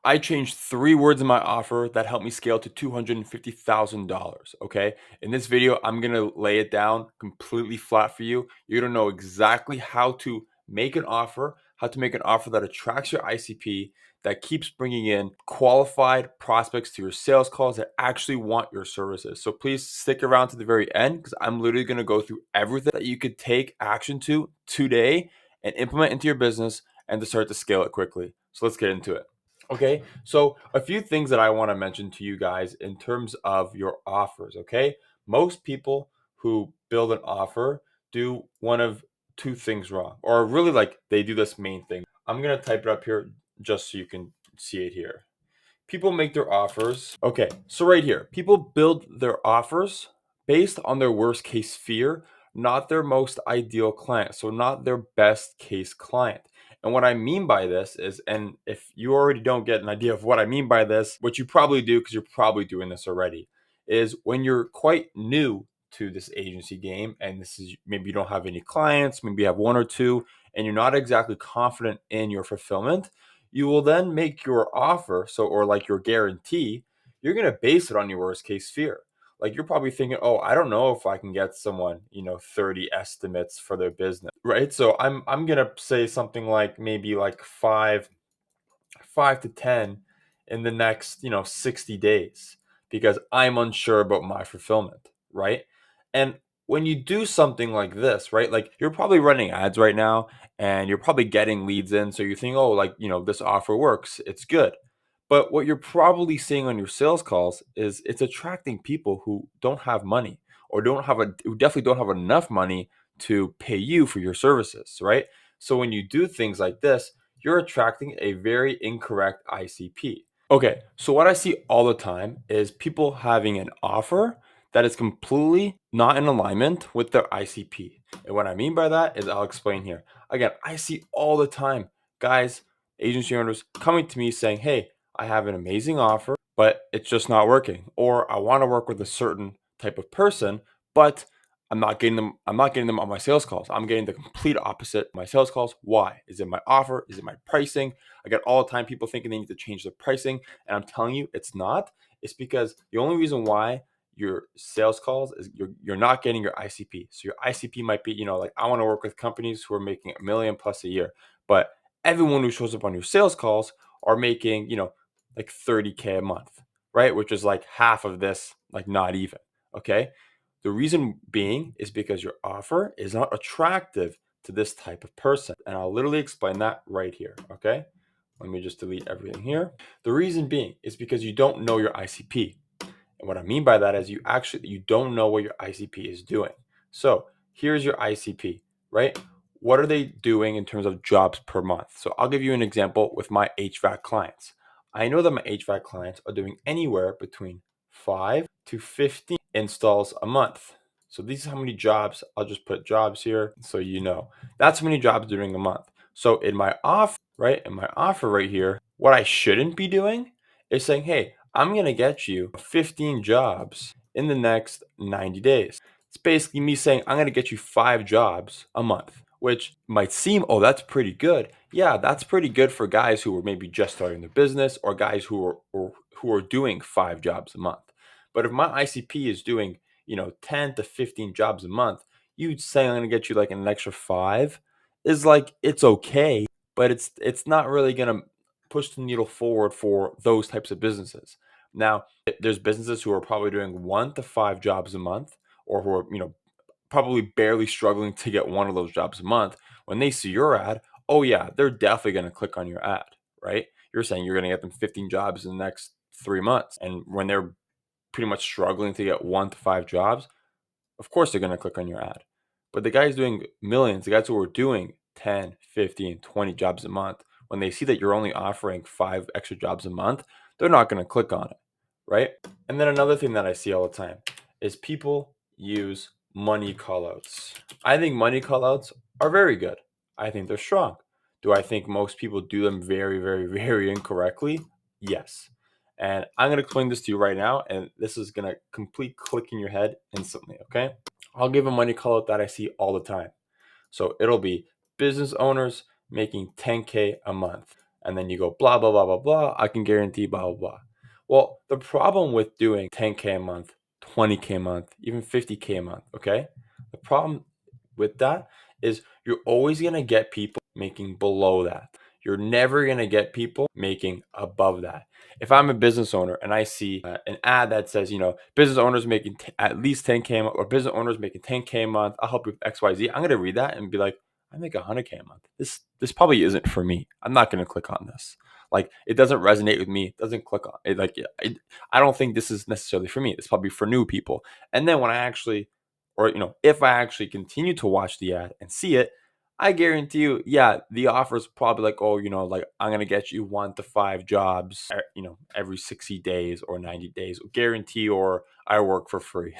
I changed 3 words in my offer that helped me scale to $250,000, okay? In this video, I'm gonna lay it down completely flat for you. You're gonna know exactly how to make an offer, how to make an offer that attracts your ICP, that keeps bringing in qualified prospects to your sales calls that actually want your services. So please stick around to the very end because I'm literally gonna go through everything that you could take action to today and implement into your business and to start to scale it quickly. So let's get into it. Okay, so a few things that I want to mention to you guys in terms of your offers. Okay, most people who build an offer do one of two things wrong, or really like they do this main thing. I'm gonna type it up here just so you can see it here. People make their offers. Okay, so right here, people build their offers based on their worst case fear, not their most ideal client. So, not their best case client. And what I mean by this is, and if you already don't get an idea of what I mean by this, which you probably do because you're probably doing this already, is when you're quite new to this agency game, and this is maybe you don't have any clients, maybe you have one or two, and you're not exactly confident in your fulfillment, you will then make your offer, so or like your guarantee, you're going to base it on your worst case fear. Like you're probably thinking, "Oh, I don't know if I can get someone, 30 estimates for their business." Right? So I'm going to say something like maybe like 5 to 10 in the next, 60 days because I'm unsure about my fulfillment, right? And when you do something like this, right? Like you're probably running ads right now and you're probably getting leads in. So you think, oh, like, this offer works, it's good. But what you're probably seeing on your sales calls is it's attracting people who don't have money or who definitely don't have enough money to pay you for your services, right? So when you do things like this, you're attracting a very incorrect ICP. Okay, so what I see all the time is people having an offer that is completely not in alignment with their ICP. And what I mean by that is I'll explain here. Again, I see all the time guys, agency owners coming to me saying, "Hey, I have an amazing offer, but it's just not working." Or I want to work with a certain type of person, but I'm not getting them on my sales calls. I'm getting the complete opposite of my sales calls. Why? Is it my offer? Is it my pricing? I get all the time people thinking they need to change their pricing, and I'm telling you it's not. It's because the only reason why your sales calls is you're not getting your ICP. So your ICP might be, like I want to work with companies who are making 1 million plus a year, but everyone who shows up on your sales calls are making, like 30K a month, right? Which is like half of this, like not even. Okay. The reason being is because your offer is not attractive to this type of person. And I'll literally explain that right here. Okay. Let me just delete everything here. The reason being is because you don't know your ICP. And what I mean by that is you don't know what your ICP is doing. So here's your ICP, right? What are they doing in terms of jobs per month? So I'll give you an example with my HVAC clients. I know that my HVAC clients are doing anywhere between 5 to 15 installs a month. So these are how many jobs. I'll just put jobs here so you know. That's how many jobs during a month. So in my offer, right? In my offer right here, what I shouldn't be doing is saying, "Hey, I'm going to get you 15 jobs in the next 90 days." It's basically me saying, "I'm going to get you 5 jobs a month," which might seem, oh, that's pretty good. Yeah, that's pretty good for guys who are maybe just starting their business or guys who are doing 5 jobs a month. But if my ICP is doing, 10 to 15 jobs a month, you saying I'm going to get you like an extra 5 is like, it's okay, but it's not really going to push the needle forward for those types of businesses. Now, there's businesses who are probably doing 1 to 5 jobs a month, or who are, probably barely struggling to get one of those jobs a month. When they see your ad, oh yeah, they're definitely going to click on your ad, right? You're saying you're going to get them 15 jobs in the next 3 months. And when they're pretty much struggling to get 1 to 5 jobs, of course they're going to click on your ad. But the guys doing millions, the guys who are doing 10, 15, 20 jobs a month, when they see that you're only offering 5 extra jobs a month, they're not going to click on it, right? And then another thing that I see all the time is people use money callouts. I think money callouts are very good. I think they're strong. Do I think most people do them very, very, very incorrectly? Yes. And I'm going to explain this to you right now, and this is going to complete click in your head instantly, okay? I'll give a money call out that I see all the time. So it'll be business owners making 10K a month. and then you go blah blah blah blah blah. I can guarantee blah blah blah. Well, the problem with doing 10K a month, 20K a month, even 50K a month, okay? The problem with that is you're always gonna get people making below that. You're never gonna get people making above that. If I'm a business owner and I see an ad that says, business owners making at least 10K a month, or business owners making 10K a month, I'll help you with XYZ. I'm gonna read that and be like, I make 100K a month. This probably isn't for me. I'm not gonna click on this. Like, it doesn't resonate with me. It doesn't click on it. Like, I don't think this is necessarily for me. It's probably for new people. And then when I actually, or if I actually continue to watch the ad and see it, I guarantee you, yeah, the offer is probably like, oh, like I'm gonna get you 1 to 5 jobs, every 60 days or 90 days, guarantee, or I work for free,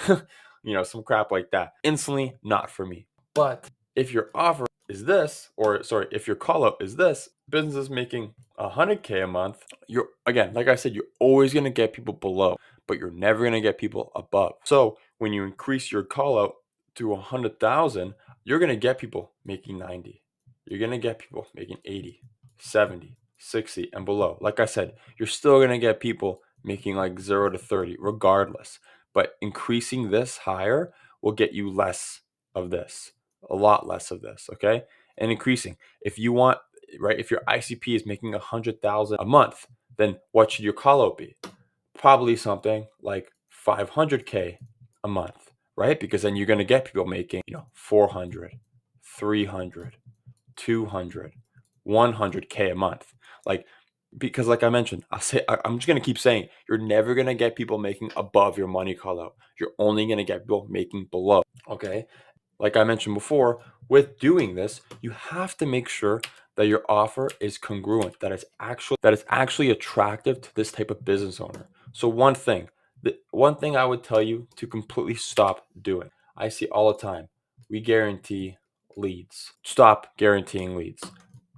some crap like that. Instantly, not for me. But if your offer is this, or sorry, if your call out is this, business is making 100K a month, you're, again, like I said, you're always gonna get people below, but you're never gonna get people above. So when you increase your call out to 100,000, you're gonna get people making 90. You're gonna get people making 80, 70, 60, and below. Like I said, you're still gonna get people making like 0 to 30, regardless. But increasing this higher will get you less of this, a lot less of this, okay? And increasing. If you want, right, if your ICP is making 100,000 a month, then what should your call out be? Probably something like 500K a month, right? Because then you're going to get people making, 400, 300, 200, 100K a month. Like, because like I mentioned, I'm just going to keep saying, you're never going to get people making above your money call out. You're only going to get people making below, okay? Like I mentioned before, with doing this, you have to make sure that your offer is congruent, that it's actually attractive to this type of business owner. So the one thing I would tell you to completely stop doing, I see all the time, we guarantee leads. Stop guaranteeing leads.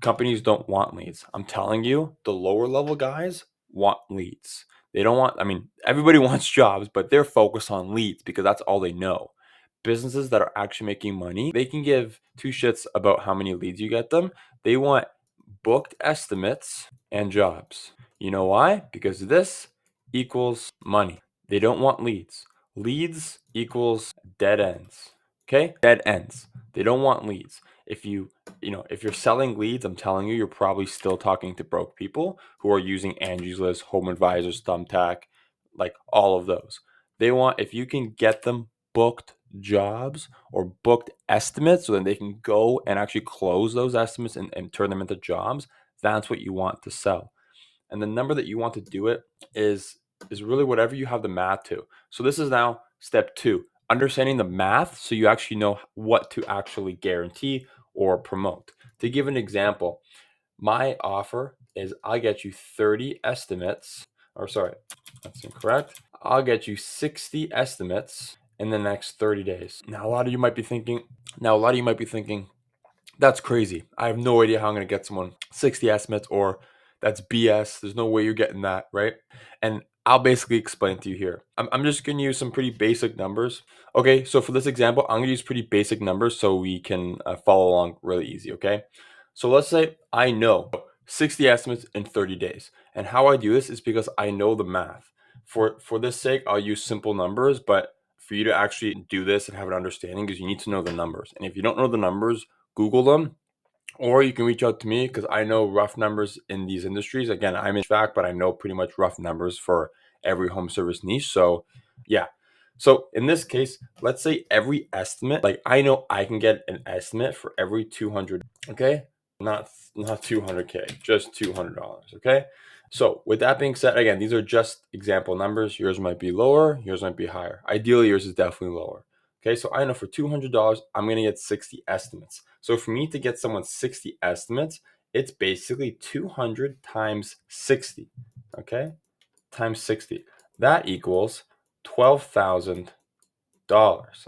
Companies don't want leads. I'm telling you, the lower level guys want leads. They don't want, everybody wants jobs, but they're focused on leads because that's all they know. Businesses that are actually making money, they can give two shits about how many leads you get them. They want booked estimates and jobs. You know why? Because this equals money. They don't want leads. Leads equals dead ends. Okay? Dead ends. They don't want leads. If you're selling leads, I'm telling you, you're probably still talking to broke people who are using Angie's List, Home Advisors, Thumbtack, like all of those. They want, if you can get them booked jobs or booked estimates so then they can go and actually close those estimates and turn them into jobs, that's what you want to sell. And the number that you want to do it is really whatever you have the math to. So this is now step 2, understanding the math so you actually know what to actually guarantee or promote. To give an example, my offer is I'll get you 30 estimates, or sorry, that's incorrect. I'll get you 60 estimates in the next 30 days. Now, a lot of you might be thinking, that's crazy. I have no idea how I'm going to get someone 60 estimates, or that's BS. There's no way you're getting that, right? And I'll basically explain to you here. I'm just going to use some pretty basic numbers. Okay, so for this example, I'm going to use pretty basic numbers so we can follow along really easy, okay? So let's say I know 60 estimates in 30 days. And how I do this is because I know the math. For this sake, I'll use simple numbers, but for you to actually do this and have an understanding, because you need to know the numbers. And if you don't know the numbers, Google them, or you can reach out to me because I know rough numbers in these industries. Again, I'm in fact, but I know pretty much rough numbers for every home service niche. So yeah. So in this case, let's say every estimate, like I know I can get an estimate for every 200. Okay. Not 200K, just $200. Okay. So with that being said, again, these are just example numbers. Yours might be lower, yours might be higher. Ideally, yours is definitely lower. Okay, so I know for $200, I'm going to get 60 estimates. So for me to get someone 60 estimates, it's basically 200 times 60, okay? Times 60. That equals $12,000,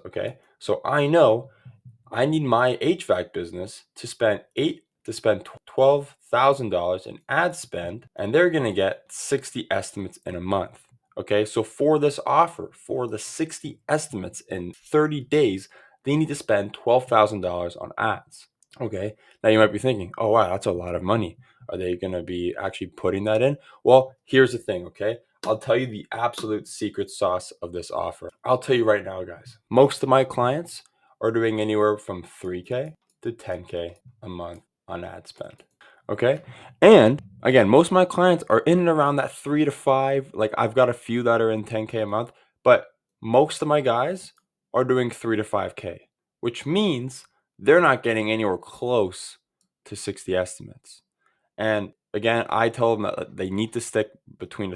okay? So I know I need my HVAC business to spend $12,000 in ad spend, and they're going to get 60 estimates in a month. Okay, so for this offer, for the 60 estimates in 30 days, they need to spend $12,000 on ads. Okay, now you might be thinking, oh wow, that's a lot of money. Are they going to be actually putting that in? Well, here's the thing, okay? I'll tell you the absolute secret sauce of this offer. I'll tell you right now, guys. Most of my clients are doing anywhere from 3K to 10K a month on ad spend. Okay. And again, most of my clients are in and around that 3 to 5. Like I've got a few that are in 10K a month, but most of my guys are doing 3 to 5K, which means they're not getting anywhere close to 60 estimates. And again, I tell them that they need to stick between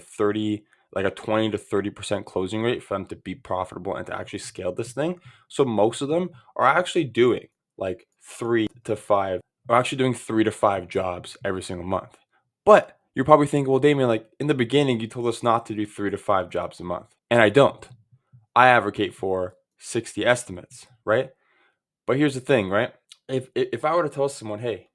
like a 20 to 30% closing rate for them to be profitable and to actually scale this thing. So most of them are actually doing like 3 to 5, are actually doing 3 to 5 jobs every single month. But you're probably thinking, well, Damien, like in the beginning, you told us not to do 3 to 5 jobs a month. And I don't. I advocate for 60 estimates, right? But here's the thing, right? If I were to tell someone, hey,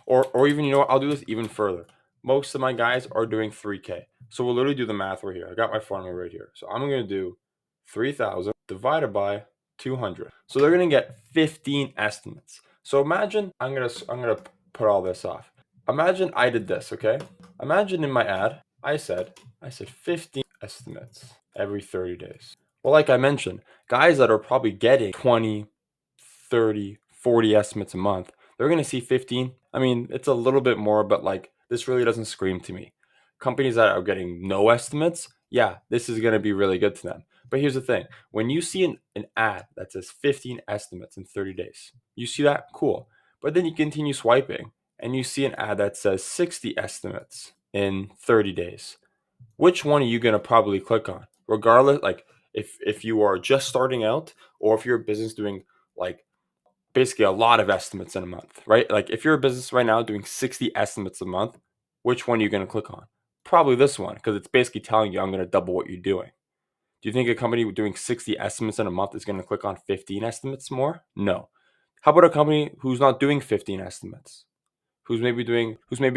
or even, I'll do this even further. Most of my guys are doing 3K. So we'll literally do the math right here. I got my formula right here. So I'm going to do 3,000 divided by 200. So they're going to get 15 estimates. So imagine I'm going to put all this off. Imagine I did this, okay? Imagine in my ad, I said 15 estimates every 30 days. Well, like I mentioned, guys that are probably getting 20, 30, 40 estimates a month, they're going to see 15. I mean, it's a little bit more, but like this really doesn't scream to me. Companies that are getting no estimates, yeah, this is going to be really good to them. But here's the thing. When you see an ad that says 15 estimates in 30 days, you see that? Cool. But then you continue swiping and you see an ad that says 60 estimates in 30 days. Which one are you going to probably click on? Regardless, like if you are just starting out or if you're a business doing like basically a lot of estimates in a month, right? Like if you're a business right now doing 60 estimates a month, which one are you going to click on? Probably this one because it's basically telling you I'm going to double what you're doing. Do you think a company doing 60 estimates in a month is going to click on 15 estimates more? No. How about a company who's not doing 15 estimates? Who's maybe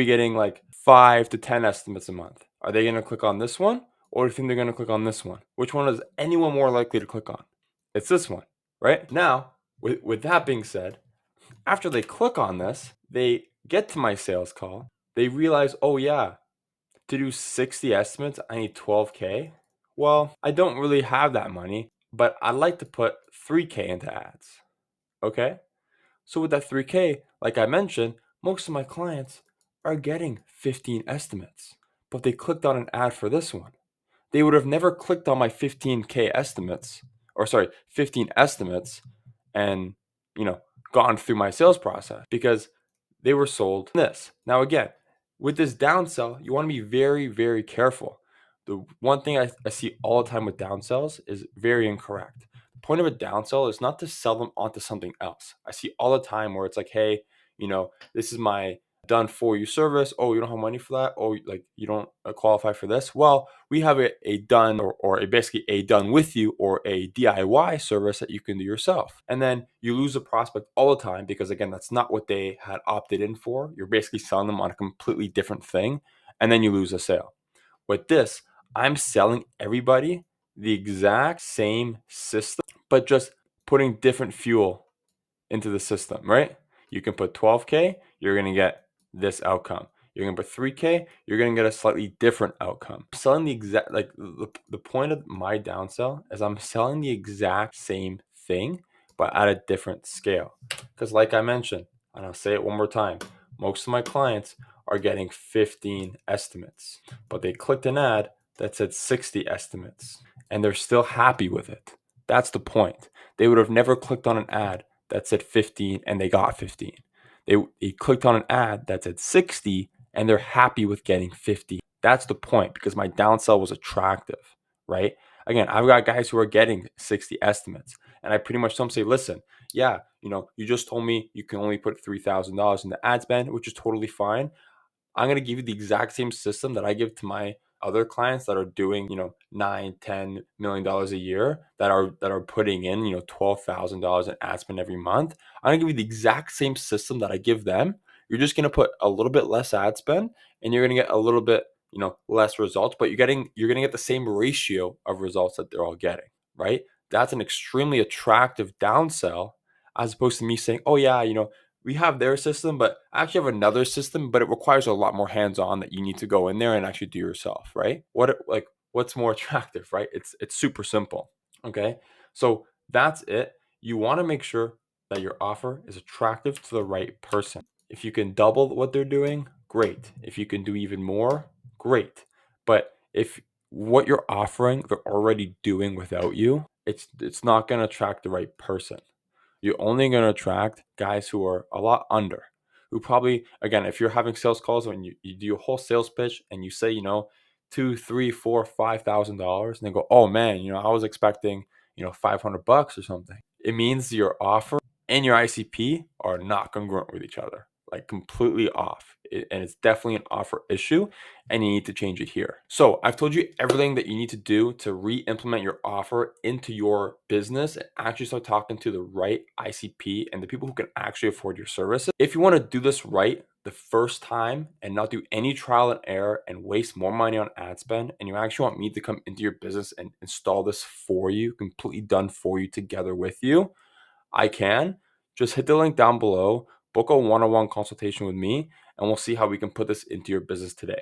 getting like 5 to 10 estimates a month? Are they going to click on this one or do you think they're going to click on this one? Which one is anyone more likely to click on? It's this one, right? Now, with that being said, after they click on this, they get to my sales call. They realize, oh yeah, to do 60 estimates, I need 12K. Well, I don't really have that money, but I'd like to put 3K into ads. Okay? So with that 3K, like I mentioned, most of my clients are getting 15 estimates, but they clicked on an ad for this one. They would have never clicked on my 15K estimates, 15 estimates and, gone through my sales process because they were sold this. Now, again, with this downsell, you want to be very, very careful. The one thing I see all the time with downsells is very incorrect. The point of a downsell is not to sell them onto something else. I see all the time where it's like, hey, this is my done for you service. Oh, you don't have money for that. Oh, like you don't qualify for this. Well, we have a done or basically a done with you or a DIY service that you can do yourself. And then you lose a prospect all the time because again, that's not what they had opted in for. You're basically selling them on a completely different thing. And then you lose a sale. With this, I'm selling everybody the exact same system, but just putting different fuel into the system, right? You can put 12K, you're going to get this outcome. You're going to put 3K, you're going to get a slightly different outcome. I'm selling the exact, like the point of my downsell is I'm selling the exact same thing, but at a different scale. Because like I mentioned, and I'll say it one more time, most of my clients are getting 15 estimates, but they clicked an ad that said 60 estimates and they're still happy with it. That's the point. They would have never clicked on an ad that said 15 and they got 15. They clicked on an ad that said 60 and they're happy with getting 50. That's the point because my downsell was attractive, right? Again, I've got guys who are getting 60 estimates and I pretty much tell them, say, listen, yeah, you just told me you can only put $3,000 in the ad spend, which is totally fine. I'm going to give you the exact same system that I give to my other clients that are doing, $9, $10 million a year that are putting in, $12,000 in ad spend every month. I'm going to give you the exact same system that I give them. You're just going to put a little bit less ad spend and you're going to get a little bit, less results, but you're going to get the same ratio of results that they're all getting, right? That's an extremely attractive downsell as opposed to me saying, oh yeah, we have their system, but I actually have another system, but it requires a lot more hands-on that you need to go in there and actually do yourself, right? What's more attractive, right? It's super simple. Okay. So that's it. You want to make sure that your offer is attractive to the right person. If you can double what they're doing, great. If you can do even more, great. But if what you're offering they're already doing without you, it's not going to attract the right person. You're only going to attract guys who are a lot under, who probably, again, if you're having sales calls when you do a whole sales pitch and you say, two, three, four, $5,000, and they go, oh man, I was expecting, $500 or something. It means your offer and your ICP are not congruent with each other, like completely off. And it's definitely an offer issue, and you need to change it here. So I've told you everything that you need to do to re-implement your offer into your business and actually start talking to the right ICP and the people who can actually afford your services. If you want to do this right the first time and not do any trial and error and waste more money on ad spend, and you actually want me to come into your business and install this for you, completely done for you together with you, I can. Just hit the link down below, book a one-on-one consultation with me, and we'll see how we can put this into your business today.